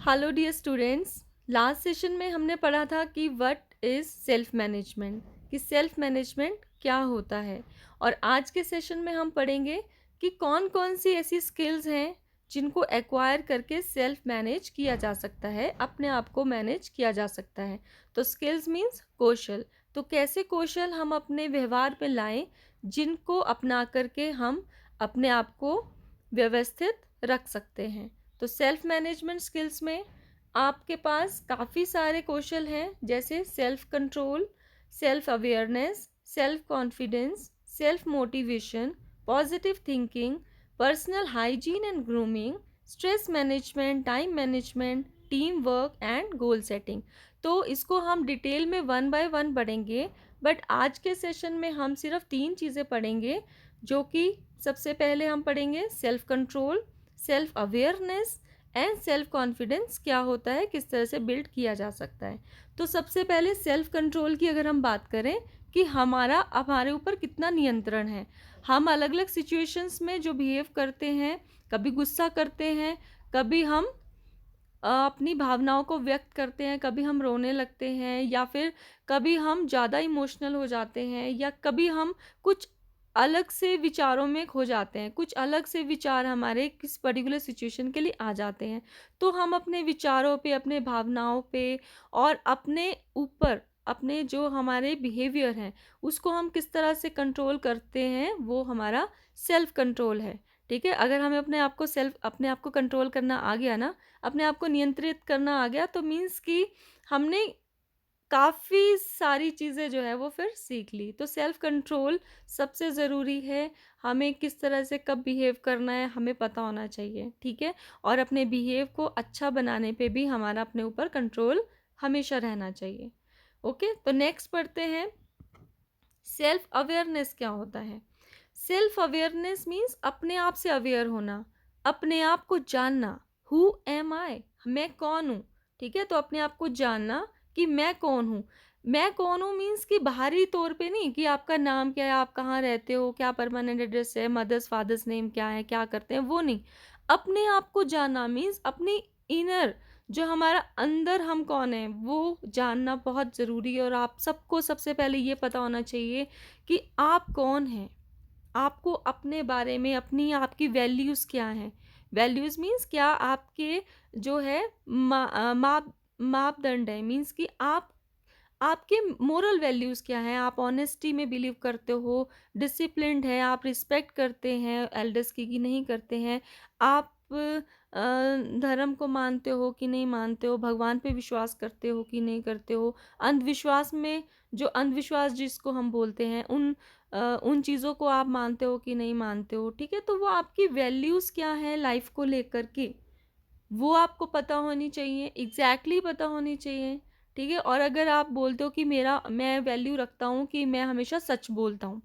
Hello dear students. Last session में हमने पढ़ा था कि व्हाट इज़ सेल्फ मैनेजमेंट, कि सेल्फ मैनेजमेंट क्या होता है। और आज के सेशन में हम पढ़ेंगे कि कौन कौन सी ऐसी स्किल्स हैं जिनको एक्वायर करके सेल्फ मैनेज किया जा सकता है, अपने आप को मैनेज किया जा सकता है। तो स्किल्स मीन्स कौशल। तो कैसे कौशल हम अपने व्यवहार में लाएं जिनको अपना करके हम अपने आप को व्यवस्थित रख सकते हैं। तो सेल्फ मैनेजमेंट स्किल्स में आपके पास काफ़ी सारे कौशल हैं, जैसे self control, self awareness, self confidence, self motivation, positive thinking, personal hygiene and grooming, stress management, time management, team work and goal setting. तो इसको हम डिटेल में वन बाय वन पढ़ेंगे, बट आज के सेशन में हम सिर्फ 3 चीज़ें पढ़ेंगे, जो कि सबसे पहले हम पढ़ेंगे self control, self awareness and self confidence क्या होता है, किस तरह से बिल्ड किया जा सकता है। तो सबसे पहले सेल्फ कंट्रोल की अगर हम बात करें कि हमारे ऊपर कितना नियंत्रण है। हम अलग अलग सिचुएशंस में जो बिहेव करते हैं, कभी गुस्सा करते हैं, कभी हम अपनी भावनाओं को व्यक्त करते हैं, कभी हम रोने लगते हैं, या फिर कभी हम ज़्यादा इमोशनल हो जाते हैं, या कभी हम कुछ अलग से विचारों में खो जाते हैं, कुछ अलग से विचार हमारे किस पर्टिकुलर सिचुएशन के लिए आ जाते हैं। तो हम अपने विचारों पे, अपने भावनाओं पे और अपने ऊपर, अपने जो हमारे बिहेवियर हैं उसको हम किस तरह से कंट्रोल करते हैं, वो हमारा सेल्फ कंट्रोल है। ठीक है, अगर हमें अपने आप को कंट्रोल करना आ गया ना, अपने आप को नियंत्रित करना आ गया, तो मीन्स कि हमने काफ़ी सारी चीज़ें जो है वो फिर सीख ली। तो सेल्फ कंट्रोल सबसे ज़रूरी है। हमें किस तरह से कब बिहेव करना है हमें पता होना चाहिए, ठीक है। और अपने बिहेव को अच्छा बनाने पे भी हमारा अपने ऊपर कंट्रोल हमेशा रहना चाहिए। ओके, तो नेक्स्ट पढ़ते हैं सेल्फ अवेयरनेस क्या होता है। सेल्फ अवेयरनेस मीन्स अपने आप से अवेयर होना, अपने आप को जानना। हु एम आई, मैं कौन हूँ। ठीक है, तो अपने आप को जानना कि मैं कौन हूँ। मैं कौन हूँ मीन्स कि बाहरी तौर पे नहीं, कि आपका नाम क्या है, आप कहाँ रहते हो, क्या परमानेंट एड्रेस है, मदर्स फादर्स नेम क्या है, क्या करते हैं, वो नहीं। अपने आप को जानना मीन्स अपनी इनर, जो हमारा अंदर हम कौन है वो जानना बहुत ज़रूरी है। और आप सबको सबसे पहले ये पता होना चाहिए कि आप कौन हैं। आपको अपने बारे में, अपनी आपकी वैल्यूज़ क्या हैं। वैल्यूज़ मीन्स क्या आपके जो है मापदंड है, मीन्स कि आपके मोरल वैल्यूज़ क्या हैं। आप ऑनेस्टी में बिलीव करते हो, डिसिप्लिन्ड है, आप रिस्पेक्ट करते हैं एल्डर्स की कि नहीं करते हैं, आप धर्म को मानते हो कि नहीं मानते हो, भगवान पे विश्वास करते हो कि नहीं करते हो। अंधविश्वास में, जो अंधविश्वास जिसको हम बोलते हैं, उन चीज़ों को आप मानते हो कि नहीं मानते हो। ठीक है, तो वो आपकी वैल्यूज़ क्या हैं लाइफ को लेकर के, वो आपको पता होनी चाहिए, एग्जैक्टली पता होनी चाहिए। ठीक है, और अगर आप बोलते हो कि मैं वैल्यू रखता हूँ कि मैं हमेशा सच बोलता हूँ,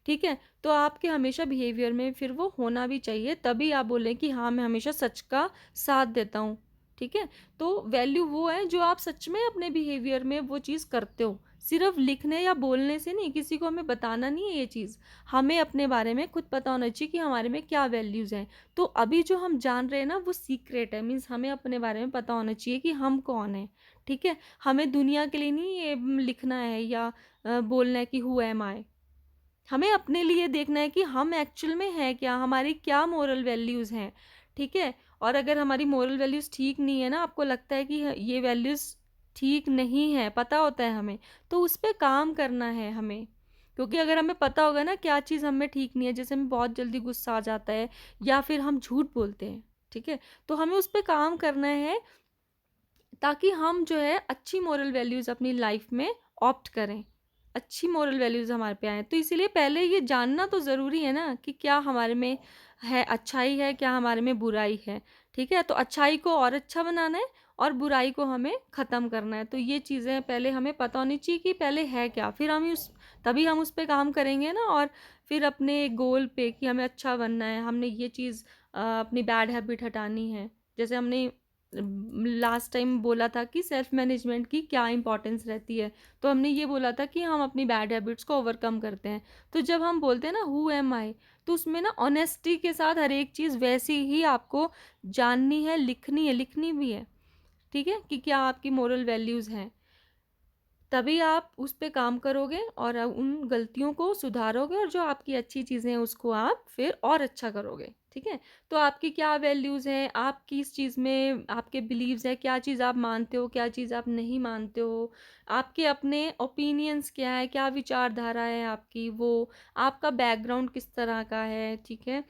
ठीक है, तो आपके हमेशा बिहेवियर में फिर वो होना भी चाहिए, तभी आप बोलें कि हाँ मैं हमेशा सच का साथ देता हूँ। ठीक है, तो वैल्यू वो है जो आप सच में अपने बिहेवियर में वो चीज़ करते हो। सिर्फ लिखने या बोलने से नहीं, किसी को हमें बताना नहीं है ये चीज़। हमें अपने बारे में खुद पता होना चाहिए कि हमारे में क्या वैल्यूज़ हैं। तो अभी जो हम जान रहे हैं ना वो सीक्रेट है, मीन्स हमें अपने बारे में पता होना चाहिए कि हम कौन हैं। ठीक है, हमें दुनिया के लिए नहीं ये लिखना है या बोलना है कि हु एम आई। हमें अपने लिए देखना है कि हम एक्चुअल में हैं क्या, हमारी क्या मोरल वैल्यूज़ हैं। ठीक है, और अगर हमारी मोरल वैल्यूज़ ठीक नहीं है ना, आपको लगता है कि ये वैल्यूज़ ठीक नहीं है, पता होता है हमें, तो उस पे काम करना है हमें। क्योंकि अगर हमें पता होगा ना क्या चीज़ हमें ठीक नहीं है, जैसे हमें बहुत जल्दी गुस्सा आ जाता है या फिर हम झूठ बोलते हैं, ठीक है, तो हमें उस पे काम करना है ताकि हम जो है अच्छी मोरल वैल्यूज़ अपनी लाइफ में ऑप्ट करें, अच्छी मोरल वैल्यूज़ हमारे पे आएँ। तो इसीलिए पहले ये जानना तो ज़रूरी है ना कि क्या हमारे में है अच्छाई है, क्या हमारे में बुराई है। ठीक है, तो अच्छाई को और अच्छा बनाना है और बुराई को हमें ख़त्म करना है। तो ये चीज़ें पहले हमें पता होनी चाहिए कि पहले है क्या, फिर तभी हम उस पे काम करेंगे ना। और फिर अपने गोल पे कि हमें अच्छा बनना है, हमने ये चीज़ अपनी बैड हैबिट हटानी है। जैसे हमने लास्ट टाइम बोला था कि सेल्फ मैनेजमेंट की क्या इंपॉर्टेंस रहती है, तो हमने ये बोला था कि हम अपनी बैड हैबिट्स को ओवरकम करते हैं। तो जब हम बोलते हैं ना हु एम आई, तो उसमें ना ऑनेस्टी के साथ हर एक चीज़ वैसी ही आपको जाननी है, लिखनी है, लिखनी भी है। ठीक है, कि क्या आपकी मोरल वैल्यूज़ हैं। तभी आप उस पे काम करोगे और उन गलतियों को सुधारोगे और जो आपकी अच्छी चीज़ें हैं उसको आप फिर और अच्छा करोगे, ठीक है। तो आपकी क्या वैल्यूज़ हैं, आप किस चीज़ में आपके बिलीव्स हैं, क्या चीज़ आप मानते हो, क्या चीज़ आप नहीं मानते हो, आपके अपने ओपिनियंस क्या है, क्या विचारधारा है आपकी, वो आपका बैकग्राउंड किस तरह का है, ठीक है।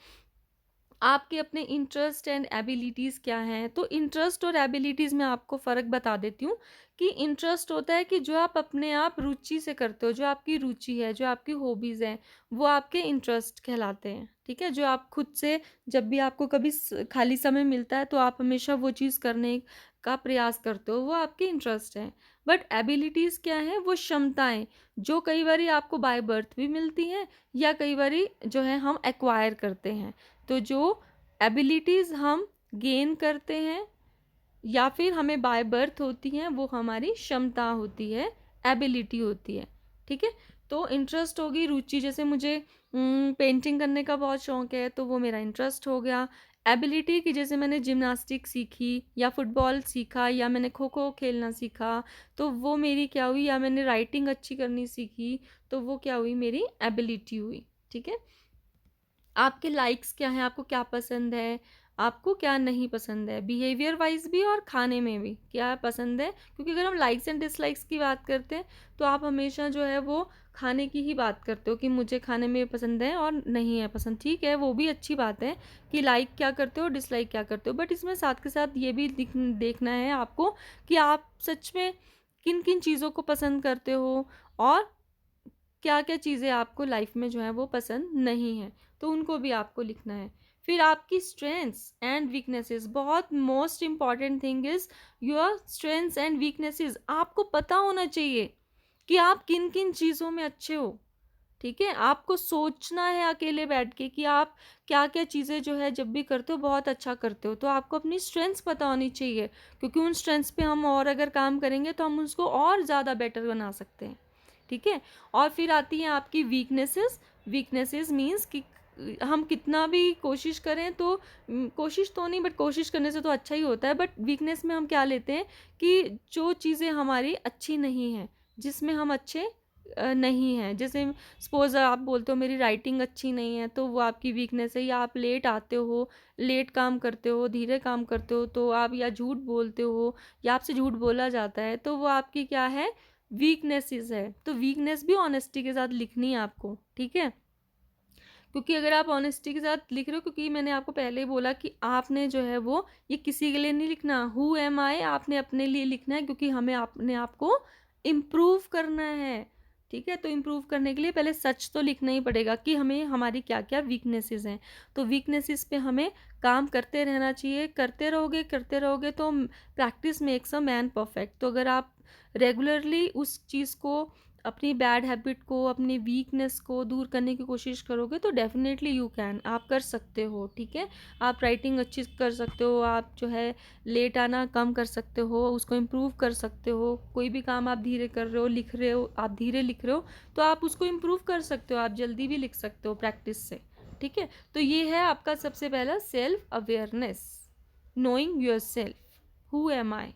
आपके अपने इंटरेस्ट एंड एबिलिटीज़ क्या हैं। तो इंटरेस्ट और एबिलिटीज़ में आपको फ़र्क बता देती हूँ कि इंटरेस्ट होता है कि जो आप अपने आप रुचि से करते हो, जो आपकी रुचि है, जो आपकी हॉबीज़ हैं, वो आपके इंटरेस्ट कहलाते हैं, ठीक है। जो आप खुद से जब भी आपको कभी खाली समय मिलता है तो आप हमेशा वो चीज़ करने का प्रयास करते हो, वो आपके इंटरेस्ट हैं। बट एबिलिटीज़ क्या है, वो क्षमताएं जो कई बारी आपको बाय बर्थ भी मिलती हैं या कई बारी जो है हम एक्वायर करते हैं। तो जो एबिलिटीज़ हम गेन करते हैं या फिर हमें बाय बर्थ होती हैं वो हमारी क्षमता होती है, एबिलिटी होती है, ठीक है। तो इंटरेस्ट होगी रुचि, जैसे मुझे पेंटिंग करने का बहुत शौक है तो वो मेरा इंटरेस्ट हो गया। एबिलिटी कि जैसे मैंने जिम्नास्टिक सीखी या फुटबॉल सीखा या मैंने खो खो खेलना सीखा तो वो मेरी क्या हुई, या मैंने राइटिंग अच्छी करनी सीखी तो वो क्या हुई, मेरी एबिलिटी हुई, ठीक है। आपके लाइक्स क्या हैं, आपको क्या पसंद है, आपको क्या नहीं पसंद है, बिहेवियर वाइज भी और खाने में भी क्या पसंद है। क्योंकि अगर हम लाइक्स एंड डिसलाइक्स की बात करते हैं तो आप हमेशा जो है वो खाने की ही बात करते हो कि मुझे खाने में पसंद है और नहीं है पसंद, ठीक है, वो भी अच्छी बात है कि लाइक क्या करते हो डिसलाइक क्या करते हो। बट इसमें साथ के साथ ये भी देखना है आपको कि आप सच में किन किन चीज़ों को पसंद करते हो और क्या क्या चीज़ें आपको लाइफ में जो है वो पसंद नहीं है, तो उनको भी आपको लिखना है। फिर आपकी स्ट्रेंथ्स एंड वीकनेसेस, बहुत most important thing is your strengths and weaknesses. आपको पता होना चाहिए कि आप किन किन चीज़ों में अच्छे हो, ठीक है। आपको सोचना है अकेले बैठ के कि आप क्या क्या चीज़ें जो है जब भी करते हो बहुत अच्छा करते हो। तो आपको अपनी स्ट्रेंथ्स पता होनी चाहिए क्योंकि उन स्ट्रेंथ्स पे हम और अगर काम करेंगे तो हम उसको और ज़्यादा बेटर बना सकते हैं, ठीक है। और फिर आती हैं आपकी वीकनेसेस। वीकनेसेस मीन्स कि हम कितना भी कोशिश करें तो कोशिश तो नहीं बट कोशिश करने से तो अच्छा ही होता है। बट वीकनेस में हम क्या लेते हैं कि जो चीज़ें हमारी अच्छी नहीं हैं, जिसमें हम अच्छे नहीं हैं। जैसे सपोज आप बोलते हो मेरी राइटिंग अच्छी नहीं है तो वो आपकी वीकनेस है, या आप लेट आते हो, लेट काम करते हो, धीरे काम करते हो, तो आप या झूठ बोलते हो या आपसे झूठ बोला जाता है, तो वो आपकी क्या है, वीकनेसेस है। तो वीकनेस भी ऑनेस्टी के साथ लिखनी है आपको, ठीक है। क्योंकि अगर आप ऑनेस्टी के साथ लिख रहे हो, क्योंकि मैंने आपको पहले ही बोला कि आपने जो है वो ये किसी के लिए नहीं लिखना, हु एम आई आपने अपने लिए लिखना है क्योंकि हमें अपने आप को इम्प्रूव करना है, ठीक है। तो इम्प्रूव करने के लिए पहले सच तो लिखना ही पड़ेगा कि हमें हमारी क्या क्या वीकनेसेस हैं। तो वीकनेसेस पे हमें काम करते रहना चाहिए, करते रहोगे तो practice makes a man perfect. तो अगर आप रेगुलरली उस चीज़ को, अपनी बैड हैबिट को, अपनी वीकनेस को दूर करने की कोशिश करोगे तो डेफिनेटली यू कैन, आप कर सकते हो, ठीक है। आप राइटिंग अच्छी कर सकते हो, आप जो है लेट आना कम कर सकते हो, उसको इम्प्रूव कर सकते हो। कोई भी काम आप धीरे कर रहे हो, लिख रहे हो, आप धीरे लिख रहे हो तो आप उसको इम्प्रूव कर सकते हो, आप जल्दी भी लिख सकते हो प्रैक्टिस से, ठीक है। तो ये है आपका सबसे पहला self awareness, knowing your self, who am I.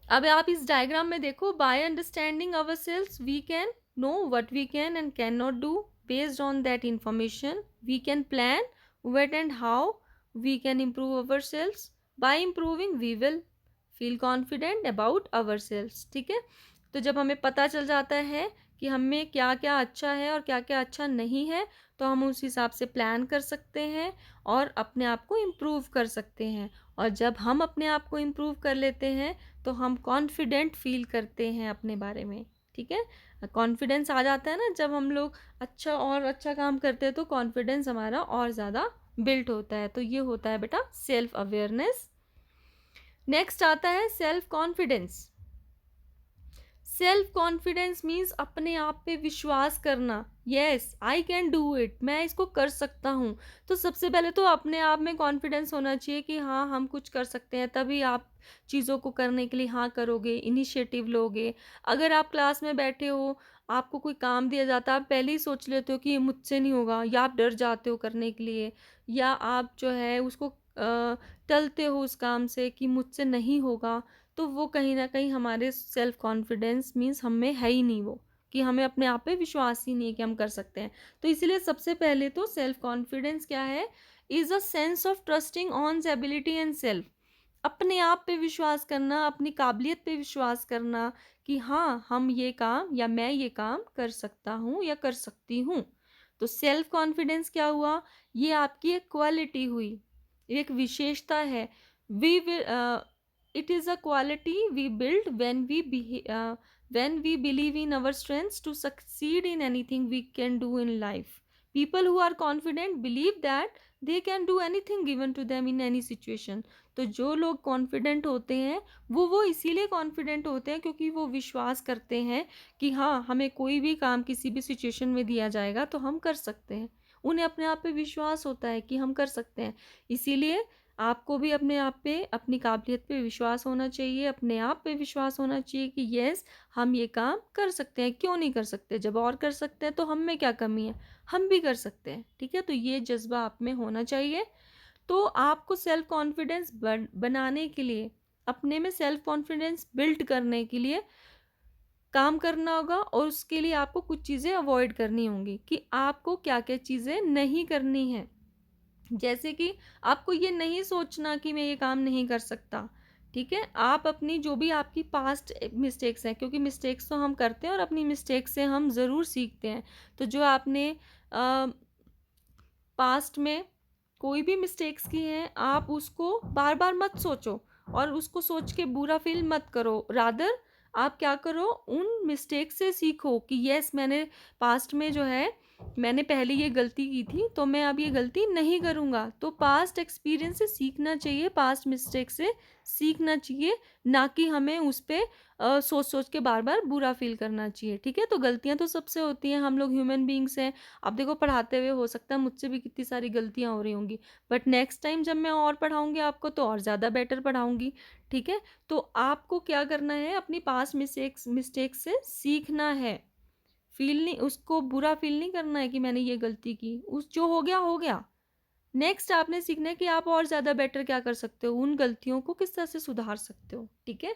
अब आप इस डायग्राम में देखो, by understanding our selves we can know what we can and can not do, based on that information we can plan what and how we can improve our selves, by improving we will feel confident about our selves, ठीक है। तो जब हमें पता चल जाता है कि हमें क्या क्या अच्छा है और क्या क्या अच्छा नहीं है तो हम उस हिसाब से प्लान कर सकते हैं और अपने आप को इम्प्रूव कर सकते हैं। और जब हम अपने आप को इम्प्रूव कर लेते हैं तो हम कॉन्फिडेंट फील करते हैं अपने बारे में, ठीक है। कॉन्फिडेंस आ जाता है ना जब हम लोग अच्छा और अच्छा काम करते हैं तो कॉन्फिडेंस हमारा और ज़्यादा बिल्ट होता है। तो ये होता है बेटा सेल्फ अवेयरनेस। नेक्स्ट आता है self confidence. Self confidence means अपने आप पे विश्वास करना, yes I can do it, मैं इसको कर सकता हूँ। तो सबसे पहले तो अपने आप में कॉन्फिडेंस होना चाहिए कि हाँ हम कुछ कर सकते हैं, तभी आप चीज़ों को करने के लिए हाँ करोगे, इनिशिएटिव लोगे। अगर आप क्लास में बैठे हो, आपको कोई काम दिया जाता है, आप पहले ही सोच लेते हो कि ये मुझसे नहीं होगा, या आप डर जाते हो करने के लिए, या आप जो है उसको टलते हो उस काम से कि मुझसे नहीं होगा, तो वो कहीं न कहीं हमारे सेल्फ कॉन्फिडेंस मीन्स हम में है ही नहीं वो, कि हमें अपने आप पे विश्वास ही नहीं है कि हम कर सकते हैं। तो इसीलिए सबसे पहले तो सेल्फ कॉन्फिडेंस क्या है? Is a sense of trusting one's ability and self. अपने आप पे विश्वास करना, अपनी काबिलियत पे विश्वास करना कि हाँ, हम ये काम या मैं ये काम कर सकता हूँ या कर सकती हूँ। तो सेल्फ कॉन्फिडेंस क्या हुआ? ये आपकी एक क्वालिटी हुई, एक विशेषता है। We will it is a quality we build when we believe in our strengths to succeed in anything we can do in life. People who are confident believe that they can do anything given to them in any situation. तो जो लोग confident होते हैं वो इसीलिए confident होते हैं क्योंकि वो विश्वास करते हैं कि हाँ, हमें कोई भी काम किसी भी सिचुएशन में दिया जाएगा तो हम कर सकते हैं। उन्हें अपने आप पे विश्वास होता है कि हम कर सकते हैं। इसीलिए आपको भी अपने आप पे, अपनी काबिलियत पे विश्वास होना चाहिए, अपने आप पे विश्वास होना चाहिए कि येस, हम ये काम कर सकते हैं, क्यों नहीं कर सकते? जब और कर सकते हैं तो हम में क्या कमी है? हम भी कर सकते हैं, ठीक है? तो ये जज़्बा आप में होना चाहिए। तो आपको सेल्फ कॉन्फिडेंस बनाने के लिए, अपने में सेल्फ कॉन्फिडेंस बिल्ड करने के लिए काम करना होगा, और उसके लिए आपको कुछ चीज़ें अवॉइड करनी होंगी कि आपको क्या-क्या चीज़ें नहीं करनी हैं। जैसे कि आपको ये नहीं सोचना कि मैं ये काम नहीं कर सकता, ठीक है? आप अपनी जो भी आपकी पास्ट मिस्टेक्स हैं, क्योंकि मिस्टेक्स तो हम करते हैं और अपनी मिस्टेक से हम ज़रूर सीखते हैं। तो जो आपने अ, पास्ट में कोई भी मिस्टेक्स की हैं, आप उसको बार-बार मत सोचो और उसको सोच के बुरा फ़ील मत करो। रादर आप क्या करो, उन मिस्टेक से सीखो कि येस, मैंने पास्ट में जो है, मैंने पहले ये गलती की थी, तो मैं अब ये गलती नहीं करूँगा। तो पास्ट एक्सपीरियंस से सीखना चाहिए, पास्ट मिस्टेक से सीखना चाहिए, ना कि हमें उस पे सोच-सोच के बार-बार बुरा फ़ील करना चाहिए, ठीक है? तो गलतियाँ तो सबसे होती हैं, हम लोग ह्यूमन बीइंग्स हैं। अब देखो, पढ़ाते हुए हो सकता है मुझसे भी कितनी सारी गलतियाँ हो रही होंगी, बट नेक्स्ट टाइम जब मैं और पढ़ाऊँगी आपको तो और ज़्यादा बेटर पढ़ाऊँगी, ठीक है? तो आपको क्या करना है, अपनी पास्ट मिस्टेक से सीखना है। फ़ील नहीं, उसको बुरा फ़ील नहीं करना है कि मैंने ये गलती की, उस जो हो गया, हो गया। नेक्स्ट आपने सीखना है कि आप और ज़्यादा बेटर क्या कर सकते हो, उन गलतियों को किस तरह से सुधार सकते हो, ठीक है?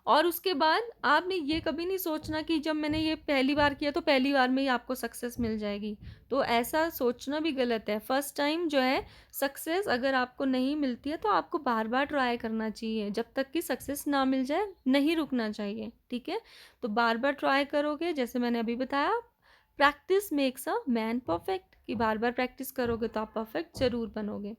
और उसके बाद आपने ये कभी नहीं सोचना कि जब मैंने ये पहली बार किया तो पहली बार में ही आपको सक्सेस मिल जाएगी। तो ऐसा सोचना भी गलत है। फर्स्ट टाइम जो है सक्सेस अगर आपको नहीं मिलती है तो आपको बार-बार ट्राई करना चाहिए। जब तक कि सक्सेस ना मिल जाए, नहीं रुकना चाहिए, ठीक है? तो बार-बार ट्राई करोगे, जैसे मैंने अभी बताया, practice makes a man perfect, कि बार-बार प्रैक्टिस करोगे तो आप परफेक्ट ज़रूर बनोगे।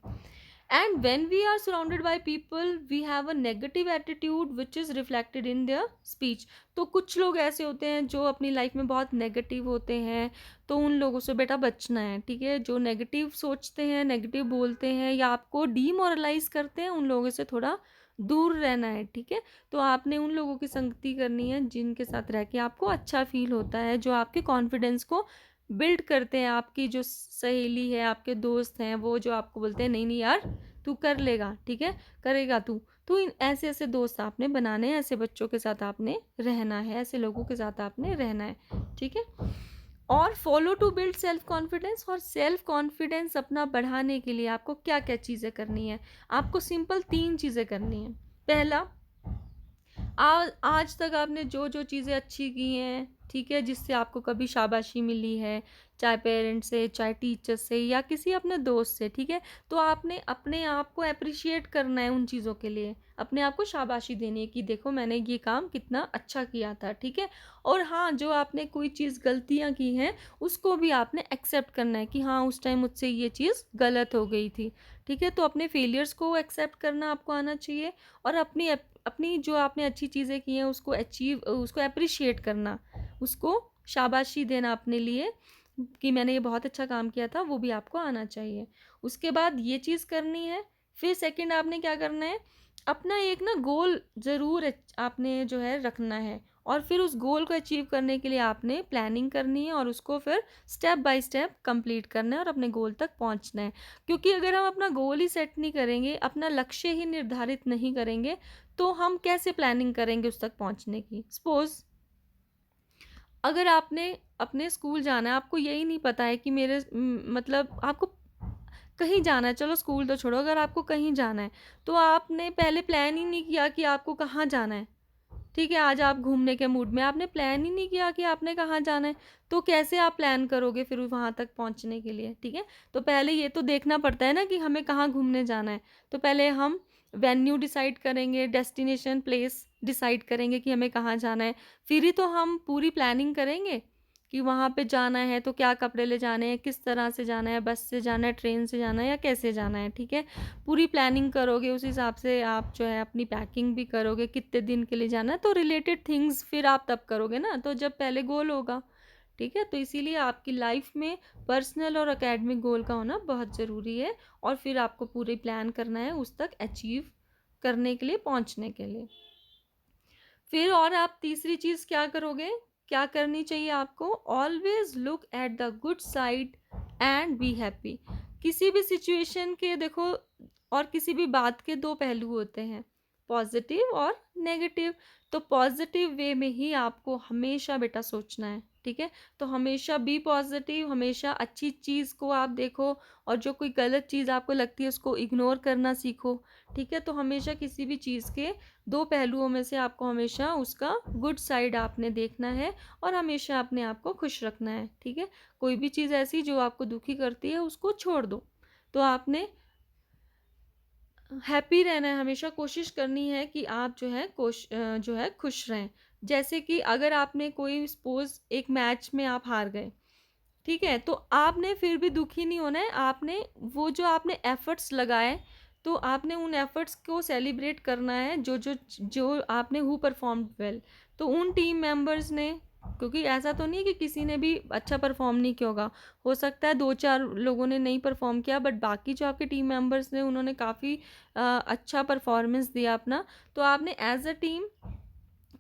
And when we are surrounded by people, we have a negative attitude which is reflected in their speech. तो कुछ लोग ऐसे होते हैं जो अपनी लाइफ में बहुत नेगेटिव होते हैं, तो उन लोगों से बेटा बचना है, ठीक है? जो नेगेटिव सोचते हैं, नेगेटिव बोलते हैं या आपको डीमोरलाइज करते हैं, उन लोगों से थोड़ा दूर रहना है, ठीक है? तो आपने उन लोगों की संगति करनी है जिनके साथ रह के आपको अच्छा फील होता है, जो आपके कॉन्फिडेंस को बिल्ड करते हैं। आपकी जो सहेली है, आपके दोस्त हैं, वो जो आपको बोलते हैं नहीं नहीं यार, तू कर लेगा, ठीक है, करेगा तू। तो इन ऐसे ऐसे दोस्त आपने बनाने हैं, ऐसे बच्चों के साथ आपने रहना है, ऐसे लोगों के साथ आपने रहना है, ठीक है? और follow to build self confidence, और सेल्फ कॉन्फिडेंस अपना बढ़ाने के लिए आपको क्या क्या चीज़ें करनी है? आपको सिंपल 3 चीज़ें करनी है। पहला, आज तक आपने जो जो चीज़ें अच्छी की हैं, ठीक है, जिससे आपको कभी शाबाशी मिली है, चाहे पेरेंट्स से, चाहे टीचर से या किसी अपने दोस्त से, ठीक है, तो आपने अपने आप को अप्रिशिएट करना है उन चीज़ों के लिए, अपने आप को शाबाशी देनी है कि देखो मैंने ये काम कितना अच्छा किया था, ठीक है। और हाँ, जो आपने कोई चीज़ गलतियाँ की हैं उसको भी आपने एक्सेप्ट करना है कि हाँ, उस टाइम मुझसे ये चीज़ गलत हो गई थी, ठीक है। तो अपने फेलियर्स को एक्सेप्ट करना आपको आना चाहिए, और अपनी जो आपने अच्छी चीज़ें की हैं उसको एप्रिशिएट करना, उसको शाबाशी देना अपने लिए कि मैंने ये बहुत अच्छा काम किया था, वो भी आपको आना चाहिए। उसके बाद ये चीज़ करनी है। फिर सेकंड आपने क्या करना है, अपना एक ना गोल ज़रूर आपने जो है रखना है, और फिर उस गोल को अचीव करने के लिए आपने प्लानिंग करनी है और उसको फिर स्टेप बाय स्टेप कंप्लीट करना है और अपने गोल तक पहुंचना है। क्योंकि अगर हम अपना गोल ही सेट नहीं करेंगे, अपना लक्ष्य ही निर्धारित नहीं करेंगे, तो हम कैसे प्लानिंग करेंगे उस तक पहुंचने की? सपोज़ अगर आपने अपने स्कूल जाना है, आपको यही नहीं पता है कि मतलब आपको कहीं जाना है, चलो स्कूल तो छोड़ो, अगर आपको कहीं जाना है तो आपने पहले प्लान ही नहीं किया कि आपको कहाँ जाना है। ठीक है, आज आप घूमने के मूड में, आपने प्लान ही नहीं किया कि आपने कहाँ जाना है, तो कैसे आप प्लान करोगे फिर वहाँ तक पहुँचने के लिए। ठीक है, तो पहले ये तो देखना पड़ता है ना कि हमें कहाँ घूमने जाना है। तो पहले हम वेन्यू डिसाइड करेंगे, डेस्टिनेशन प्लेस डिसाइड करेंगे कि हमें कहाँ जाना है, फिर ही तो हम पूरी प्लानिंग करेंगे कि वहाँ पे जाना है तो क्या कपड़े ले जाने हैं, किस तरह से जाना है, बस से जाना है, ट्रेन से जाना है या कैसे जाना है। ठीक है, पूरी प्लानिंग करोगे, उस हिसाब से आप जो है अपनी पैकिंग भी करोगे, कितने दिन के लिए जाना है, तो रिलेटेड थिंग्स फिर आप तब करोगे ना, तो जब पहले गोल होगा। ठीक है, तो इसीलिए आपकी लाइफ में पर्सनल और एकेडमिक गोल का होना बहुत ज़रूरी है, और फिर आपको पूरी प्लान करना है उस तक अचीव करने के लिए, पहुंचने के लिए। फिर और आप तीसरी चीज़ क्या करोगे, क्या करनी चाहिए आपको, always look at the good side and be happy. किसी भी सिचुएशन के देखो, और किसी भी बात के दो पहलू होते हैं, पॉजिटिव और नेगेटिव। तो पॉजिटिव वे में ही आपको हमेशा बेटा सोचना है। ठीक है, तो हमेशा बी पॉजिटिव, हमेशा अच्छी चीज़ को आप देखो, और जो कोई गलत चीज़ आपको लगती है उसको इग्नोर करना सीखो। ठीक है, तो हमेशा किसी भी चीज़ के दो पहलुओं में से आपको हमेशा उसका गुड साइड आपने देखना है, और हमेशा अपने आप को खुश रखना है। ठीक है, कोई भी चीज़ ऐसी जो आपको दुखी करती है उसको छोड़ दो। तो आपने हैप्पी रहना है, हमेशा कोशिश करनी है कि आप जो है खुश रहें। जैसे कि अगर आपने कोई सपोज एक मैच में आप हार गए, ठीक है, तो आपने फिर भी दुखी नहीं होना है, आपने वो जो आपने एफर्ट्स लगाए, तो आपने उन एफर्ट्स को सेलिब्रेट करना है, जो आपने हु परफॉर्म्ड वेल। तो उन टीम मेंबर्स ने, क्योंकि ऐसा तो नहीं है कि किसी ने भी अच्छा परफॉर्म नहीं किया होगा, हो सकता है दो चार लोगों ने नहीं परफॉर्म किया, बट बाकी जो आपके टीम मेंबर्स ने उन्होंने काफ़ी अच्छा परफॉर्मेंस दिया अपना। तो आपने एज अ टीम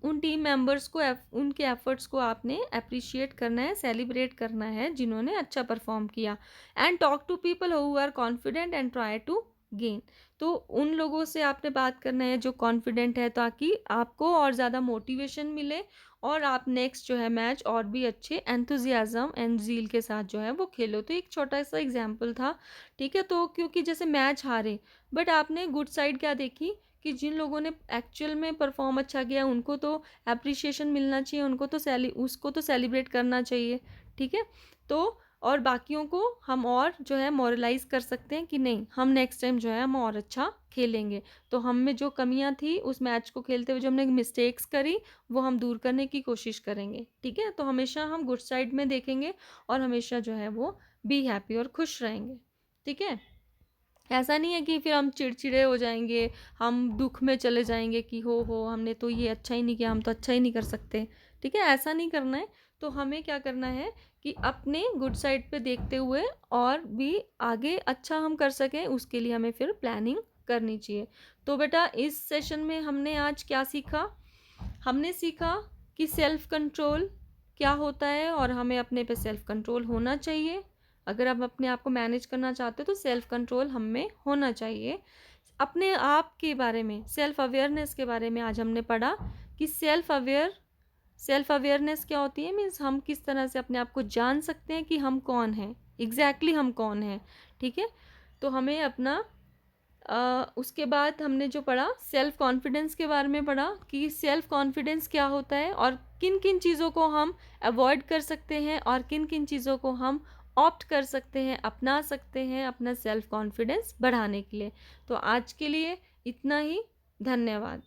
उन टीम मेंबर्स को उनके एफर्ट्स को आपने अप्रिशिएट करना है, सेलिब्रेट करना है जिन्होंने अच्छा परफॉर्म किया। And talk to people who are confident and try to gain. तो उन लोगों से आपने बात करना है जो कॉन्फिडेंट है, ताकि आपको और ज़्यादा मोटिवेशन मिले, और आप नेक्स्ट जो है मैच और भी अच्छे एंथुजियाज़म एंड ज़ील के साथ जो है वो खेलो। तो एक छोटा सा एग्जाम्पल था। ठीक है, तो क्योंकि जैसे मैच हारे, बट आपने गुड साइड क्या देखी कि जिन लोगों ने एक्चुअल में परफॉर्म अच्छा किया उनको तो अप्रिशिएशन मिलना चाहिए, उनको तो उसको तो सेलिब्रेट करना चाहिए। ठीक है, तो और बाकियों को हम और जो है मोरलाइज कर सकते हैं कि नहीं, हम नेक्स्ट टाइम जो है हम और अच्छा खेलेंगे। तो हम में जो कमियां थी उस मैच को खेलते हुए, जो हमने मिस्टेक्स करी, वो हम दूर करने की कोशिश करेंगे। ठीक है, तो हमेशा हम गुड साइड में देखेंगे, और हमेशा जो है वो बी हैप्पी और खुश रहेंगे। ठीक है, ऐसा नहीं है कि फिर हम चिड़चिड़े हो जाएंगे, हम दुख में चले जाएंगे कि हो हमने तो ये अच्छा ही नहीं किया, हम तो अच्छा ही नहीं कर सकते। ठीक है, ऐसा नहीं करना है। तो हमें क्या करना है कि अपने गुड साइड पे देखते हुए और भी आगे अच्छा हम कर सकें, उसके लिए हमें फिर प्लानिंग करनी चाहिए। तो बेटा इस सेशन में हमने आज क्या सीखा, हमने सीखा कि सेल्फ कंट्रोल क्या होता है, और हमें अपने पे सेल्फ कंट्रोल होना चाहिए। अगर आप अपने आप को मैनेज करना चाहते हो तो सेल्फ कंट्रोल हम में होना चाहिए। अपने आप के बारे में, सेल्फ अवेयरनेस के बारे में आज हमने पढ़ा कि सेल्फ अवेयरनेस क्या होती है, मीन्स हम किस तरह से अपने आप को जान सकते हैं कि हम कौन हैं, एग्जैक्टली हम कौन हैं। ठीक है, तो हमें अपना उसके बाद हमने जो पढ़ा सेल्फ कॉन्फिडेंस के बारे में पढ़ा कि सेल्फ कॉन्फिडेंस क्या होता है, और किन किन चीज़ों को हम अवॉइड कर सकते हैं, और किन किन चीज़ों को हम ऑप्ट कर सकते हैं, अपना सकते हैं अपना सेल्फ कॉन्फिडेंस बढ़ाने के लिए। तो आज के लिए इतना ही, धन्यवाद।